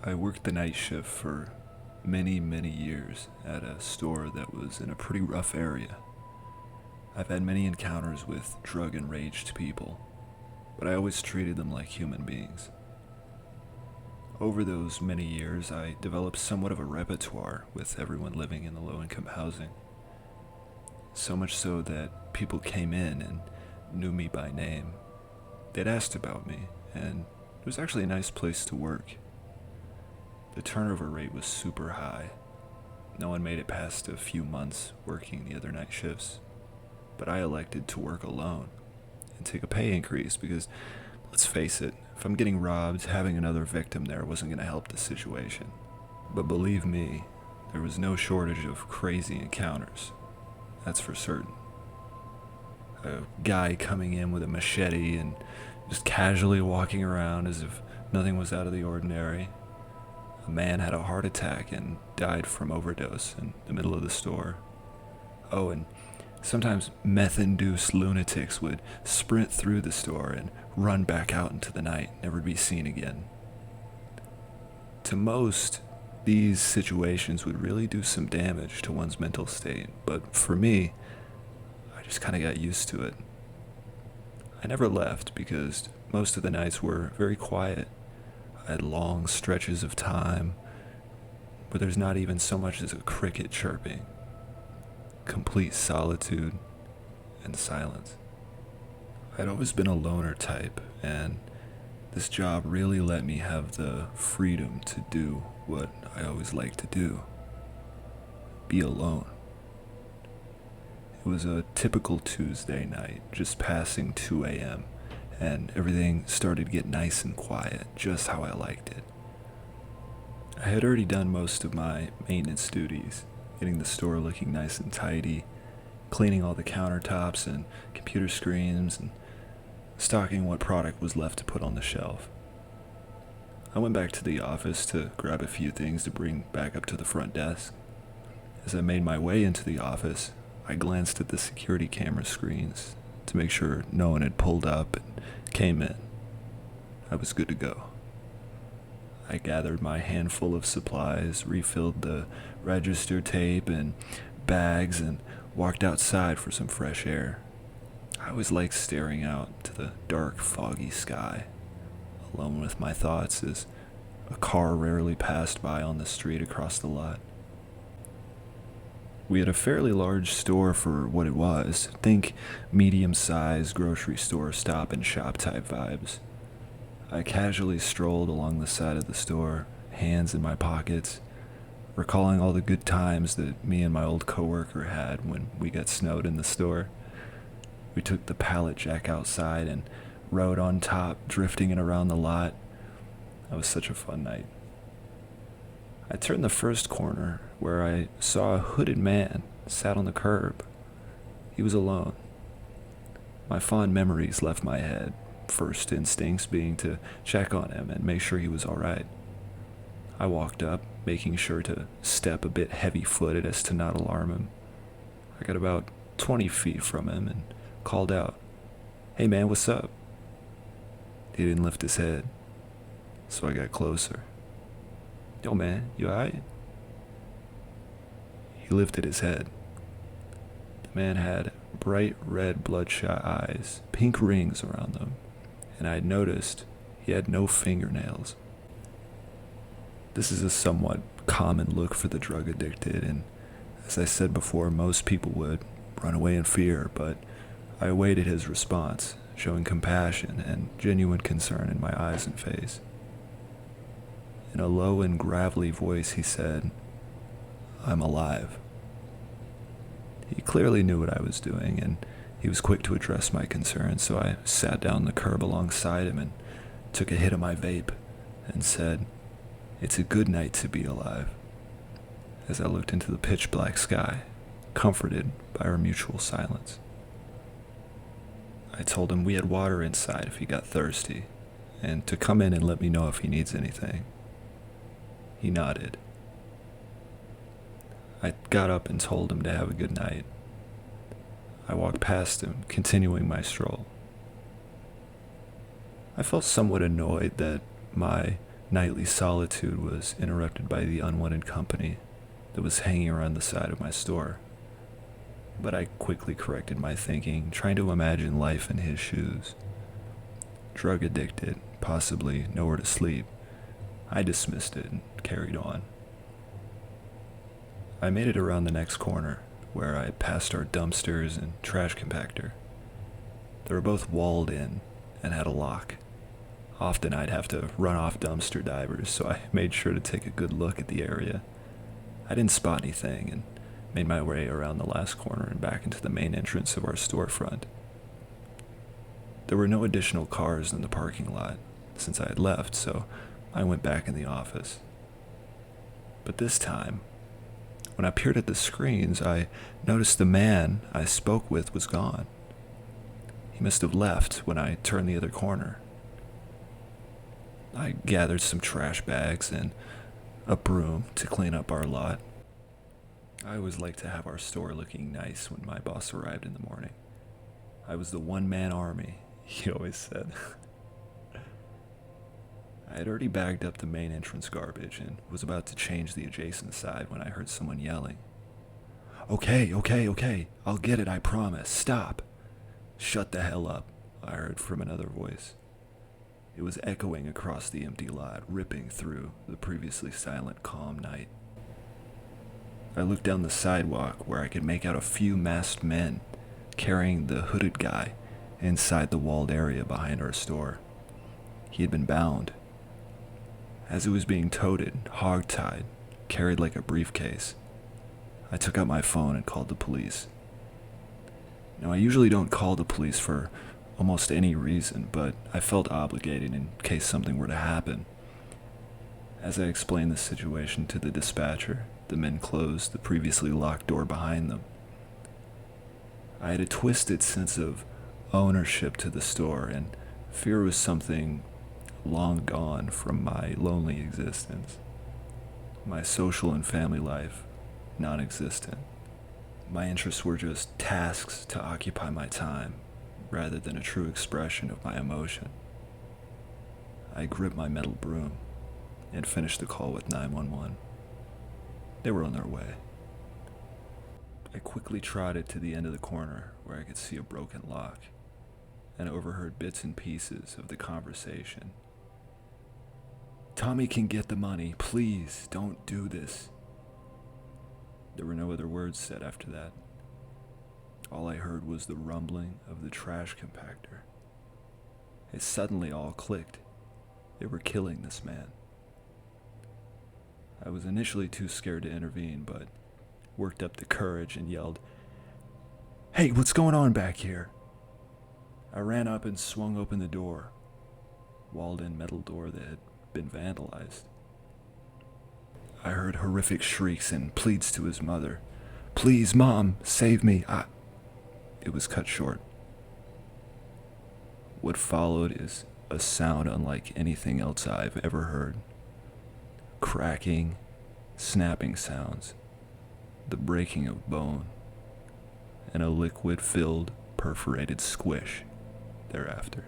I worked the night shift for many, many years at a store that was in a pretty rough area. I've had many encounters with drug enraged people, but I always treated them like human beings. Over those many years, I developed somewhat of a repertoire with everyone living in the low income housing. So much so that people came in and knew me by name. They'd asked about me, and it was actually a nice place to work. The turnover rate was super high. No one made it past a few months working the other night shifts. But I elected to work alone and take a pay increase because, let's face it, if I'm getting robbed, having another victim there wasn't going to help the situation. But believe me, there was no shortage of crazy encounters. That's for certain. A guy coming in with a machete and just casually walking around as if nothing was out of the ordinary. A man had a heart attack and died from overdose in the middle of the store. Oh, and sometimes meth-induced lunatics would sprint through the store and run back out into the night, never be seen again. To most, these situations would really do some damage to one's mental state, but for me, I just kind of got used to it. I never left because most of the nights were very quiet. I had long stretches of time where there's not even so much as a cricket chirping. Complete solitude and silence. I'd always been a loner type, and this job really let me have the freedom to do what I always liked to do: be alone. It was a typical Tuesday night, just passing 2 a.m., and everything started to get nice and quiet, just how I liked it. I had already done most of my maintenance duties, getting the store looking nice and tidy, cleaning all the countertops and computer screens, and stocking what product was left to put on the shelf. I went back to the office to grab a few things to bring back up to the front desk. As I made my way into the office, I glanced at the security camera screens to make sure no one had pulled up and came in. I was good to go. I gathered my handful of supplies, refilled the register tape and bags, and walked outside for some fresh air. I always liked staring out to the dark, foggy sky, alone with my thoughts as a car rarely passed by on the street across the lot. We had a fairly large store for what it was. Think medium-sized grocery store stop and shop type vibes. I casually strolled along the side of the store, hands in my pockets, recalling all the good times that me and my old coworker had when we got snowed in the store. We took the pallet jack outside and rode on top, drifting it around the lot. That was such a fun night. I turned the first corner where I saw a hooded man sat on the curb. He was alone. My fond memories left my head, first instincts being to check on him and make sure he was all right. I walked up, making sure to step a bit heavy-footed as to not alarm him. I got about 20 feet from him and called out, "Hey man, what's up?" He didn't lift his head, so I got closer. "Yo man, you alright?" He lifted his head. The man had bright red bloodshot eyes, pink rings around them, and I had noticed he had no fingernails. This is a somewhat common look for the drug addicted, and as I said before, most people would run away in fear, but I awaited his response, showing compassion and genuine concern in my eyes and face. In a low and gravelly voice, he said, "I'm alive." He clearly knew what I was doing, and he was quick to address my concerns, so I sat down the curb alongside him and took a hit of my vape and said, "It's a good night to be alive," as I looked into the pitch black sky, comforted by our mutual silence. I told him we had water inside if he got thirsty, and to come in and let me know if he needs anything. He nodded. I got up and told him to have a good night. I walked past him, continuing my stroll. I felt somewhat annoyed that my nightly solitude was interrupted by the unwanted company that was hanging around the side of my store. But I quickly corrected my thinking, trying to imagine life in his shoes. Drug addicted, possibly nowhere to sleep, I dismissed it and carried on. I made it around the next corner, where I passed our dumpsters and trash compactor. They were both walled in and had a lock. Often I'd have to run off dumpster divers, so I made sure to take a good look at the area. I didn't spot anything and made my way around the last corner and back into the main entrance of our storefront. There were no additional cars in the parking lot since I had left, so I went back in the office. But this time, when I peered at the screens, I noticed the man I spoke with was gone. He must have left when I turned the other corner. I gathered some trash bags and a broom to clean up our lot. I always liked to have our store looking nice when my boss arrived in the morning. I was the one-man army, he always said. I had already bagged up the main entrance garbage and was about to change the adjacent side when I heard someone yelling. Okay, I'll get it, I promise. Stop. Shut the hell up, I heard from another voice. It was echoing across the empty lot, ripping through the previously silent, calm night. I looked down the sidewalk where I could make out a few masked men carrying the hooded guy inside the walled area behind our store. He had been bound. As it was being toted, hog-tied, carried like a briefcase, I took out my phone and called the police. Now, I usually don't call the police for almost any reason, but I felt obligated in case something were to happen. As I explained the situation to the dispatcher, the men closed the previously locked door behind them. I had a twisted sense of ownership to the store, and fear was something long gone from my lonely existence. My social and family life, non-existent. My interests were just tasks to occupy my time, rather than a true expression of my emotion. I gripped my metal broom and finished the call with 911. They were on their way. I quickly trotted to the end of the corner where I could see a broken lock and overheard bits and pieces of the conversation. Tommy can get the money. Please, don't do this. There were no other words said after that. All I heard was the rumbling of the trash compactor. It suddenly all clicked. They were killing this man. I was initially too scared to intervene, but worked up the courage and yelled, "Hey, what's going on back here?" I ran up and swung open the door, walled-in metal door that had been vandalized. I heard horrific shrieks and pleads to his mother. "Please, Mom, save me." It was cut short. What followed is a sound unlike anything else I've ever heard. Cracking, snapping sounds, the breaking of bone, and a liquid-filled, perforated squish thereafter.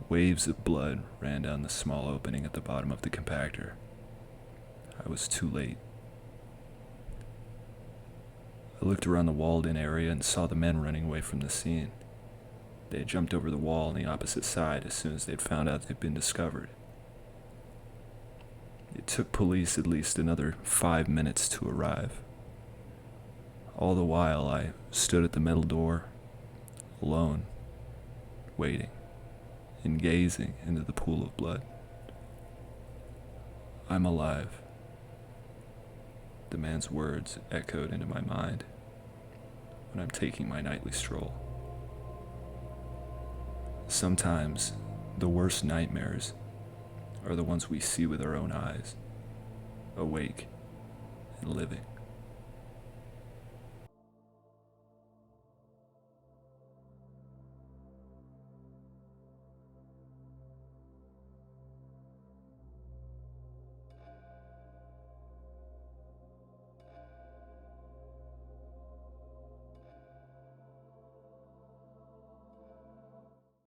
Waves of blood ran down the small opening at the bottom of the compactor. I was too late. I looked around the walled-in area and saw the men running away from the scene. They had jumped over the wall on the opposite side as soon as they'd found out they'd been discovered. It took police at least another 5 minutes to arrive. All the while, I stood at the metal door, alone, waiting and gazing into the pool of blood. I'm alive. The man's words echoed into my mind when I'm taking my nightly stroll. Sometimes the worst nightmares are the ones we see with our own eyes, awake and living.